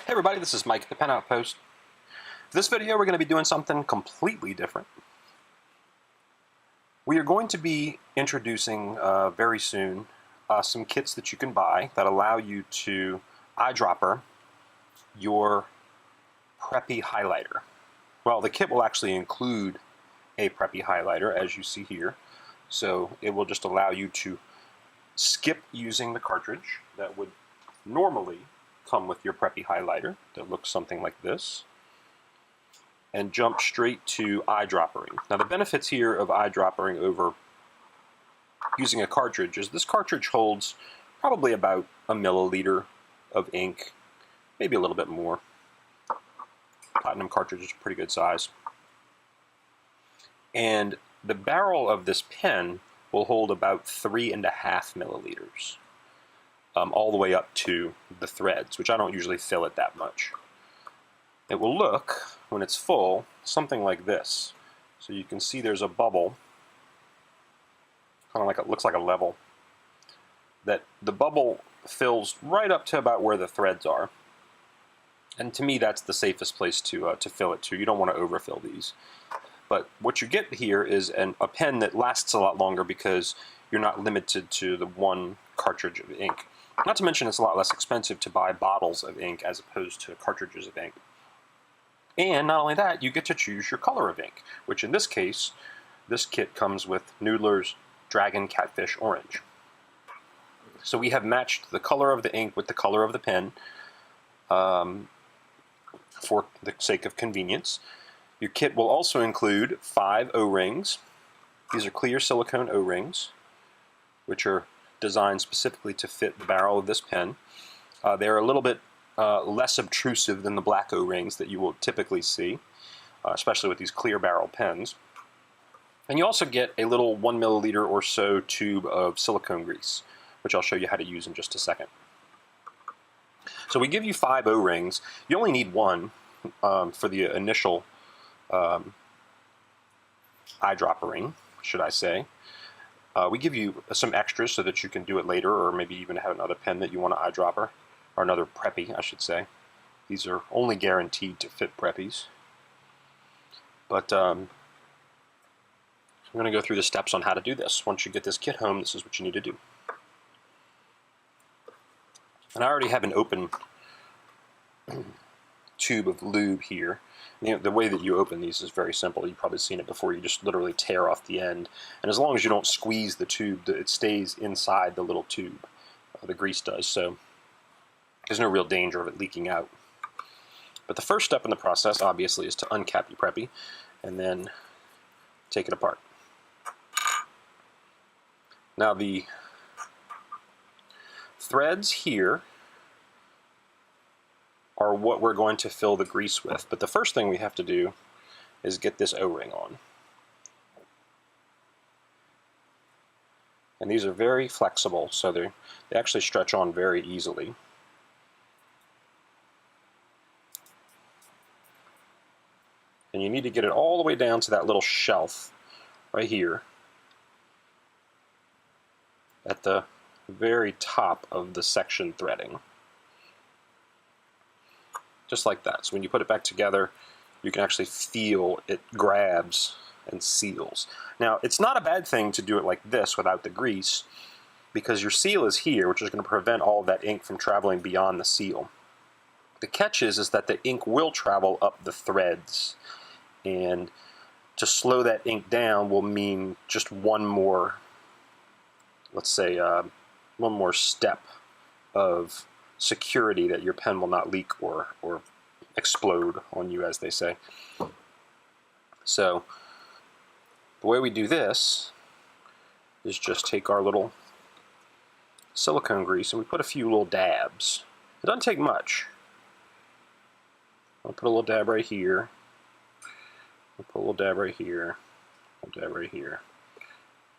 Hey everybody, this is Mike at the Pen Outpost. For this video we're going to be doing something completely different. We are going to be introducing very soon some kits that you can buy that allow you to eyedropper your Preppy highlighter. Well, the kit will actually include a Preppy highlighter, as you see here, so it will just allow you to skip using the cartridge that would normally come with your Preppy highlighter that looks something like this, and jump straight to eyedroppering. Now the benefits here of eyedroppering over using a cartridge is this cartridge holds probably about a milliliter of ink, maybe a little bit more. Platinum cartridge is a pretty good size. And the barrel of this pen will hold about 3.5 milliliters. All the way up to the threads, which I don't usually fill it that much. It will look, when it's full, something like this. So you can see there's a bubble, kind of like it looks like a level, that the bubble fills right up to about where the threads are. And to me, that's the safest place to fill it to. You don't want to overfill these. But what you get here is a pen that lasts a lot longer because you're not limited to the one cartridge of ink. Not to mention it's a lot less expensive to buy bottles of ink as opposed to cartridges of ink. And not only that, you get to choose your color of ink, which in this case, this kit comes with Noodler's Dragon Catfish Orange. So we have matched the color of the ink with the color of the pen for the sake of convenience. Your kit will also include 5 O-rings. These are clear silicone O-rings, which are designed specifically to fit the barrel of this pen. They're a little bit less obtrusive than the black O-rings that you will typically see, especially with these clear barrel pens. And you also get a little 1 milliliter or so tube of silicone grease, which I'll show you how to use in just a second. So we give you 5 O-rings. You only need 1 for the initial eyedroppering, should I say. We give you some extras so that you can do it later, or maybe even have another pen that you want to eyedropper, or another Preppy, I should say. These are only guaranteed to fit Preppies. But I'm going to go through the steps on how to do this. Once you get this kit home, this is what you need to do. And I already have an open tube of lube here. You know, the way that you open these is very simple. You've probably seen it before. You just literally tear off the end. And as long as you don't squeeze the tube, it stays inside the little tube. The grease does, so there's no real danger of it leaking out. But the first step in the process, obviously, is to uncap your Preppy and then take it apart. Now the threads here are what we're going to fill the grease with. But the first thing we have to do is get this O-ring on. And these are very flexible, so they actually stretch on very easily. And you need to get it all the way down to that little shelf right here at the very top of the section threading. Just like that. So when you put it back together, you can actually feel it grabs and seals. Now, it's not a bad thing to do it like this without the grease, because your seal is here, which is going to prevent all of that ink from traveling beyond the seal. The catch is that the ink will travel up the threads, and to slow that ink down will mean just one more, let's say, one more step of security that your pen will not leak or explode on you, as they say. So the way we do this is just take our little silicone grease and we put a few little dabs. It doesn't take much. I'll put a little dab right here. I'll put a little dab right here. A little dab right here.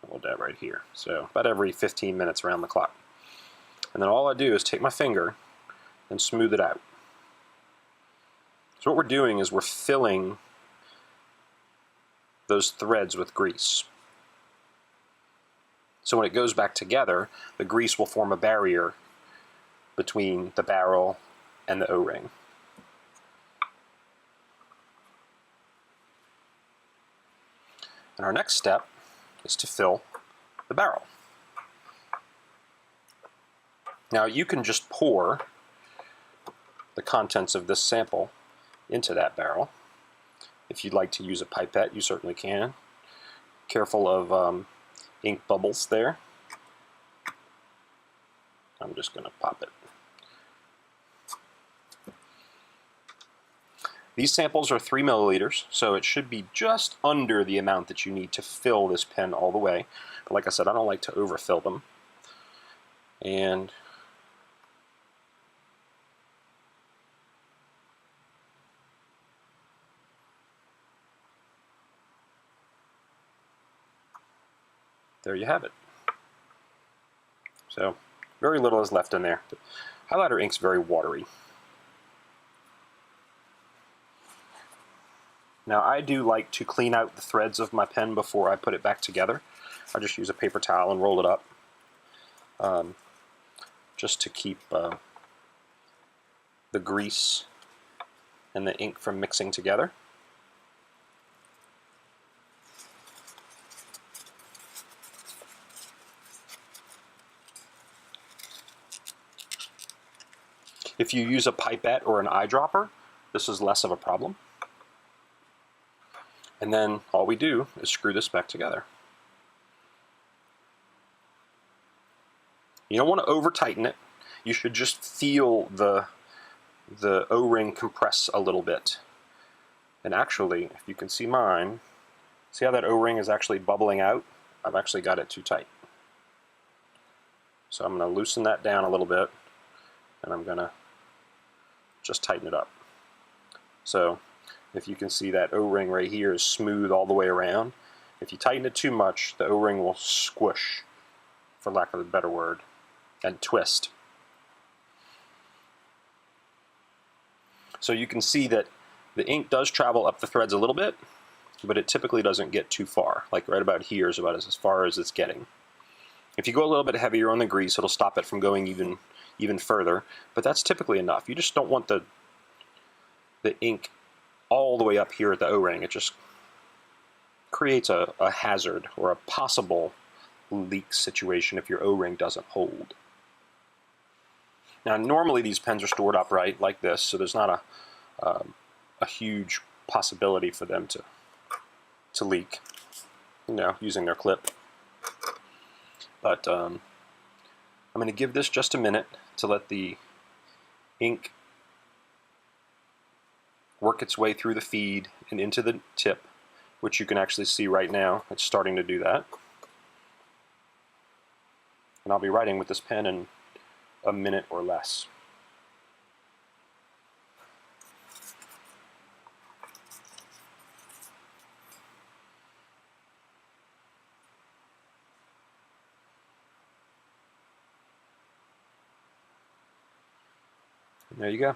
A little dab right here. So about every 15 minutes around the clock. And then all I do is take my finger and smooth it out. So what we're doing is we're filling those threads with grease. So when it goes back together, the grease will form a barrier between the barrel and the O-ring. And our next step is to fill the barrel. Now you can just pour the contents of this sample into that barrel. If you'd like to use a pipette, you certainly can. Careful of ink bubbles there. I'm just going to pop it. These samples are 3 milliliters, so it should be just under the amount that you need to fill this pen all the way. But like I said, I don't like to overfill them. And there you have it. So very little is left in there. The highlighter ink's very watery. Now I do like to clean out the threads of my pen before I put it back together. I just use a paper towel and roll it up just to keep the grease and the ink from mixing together. If you use a pipette or an eyedropper, this is less of a problem. And then all we do is screw this back together. You don't want to over tighten it. You should just feel the O-ring compress a little bit. And actually, if you can see mine, see how that O-ring is actually bubbling out? I've actually got it too tight. So I'm going to loosen that down a little bit, and I'm going to just tighten it up. So if you can see, that O-ring right here is smooth all the way around. If you tighten it too much, the O-ring will squish, for lack of a better word, and twist. So you can see that the ink does travel up the threads a little bit, but it typically doesn't get too far. Like right about here is about as far as it's getting. If you go a little bit heavier on the grease, it'll stop it from going even further, but that's typically enough. You just don't want the ink all the way up here at the O-ring. It just creates a hazard or a possible leak situation if your O-ring doesn't hold. Now normally these pens are stored upright like this, so there's not a huge possibility for them to leak, you know, using their clip. But I'm going to give this just a minute to let the ink work its way through the feed and into the tip, which you can actually see right now. It's starting to do that. And I'll be writing with this pen in a minute or less. And there you go.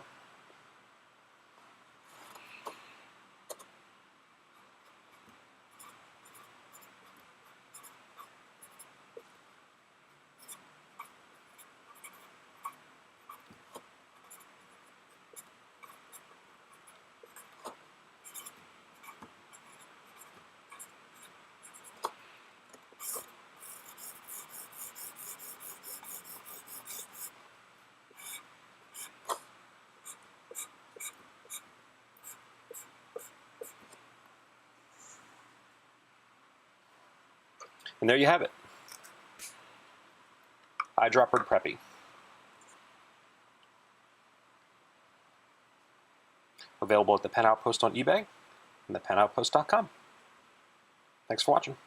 And there you have it. Eyedropper Preppy. Available at the Pen Outpost on eBay and the.pen.outpost.com. Thanks for watching.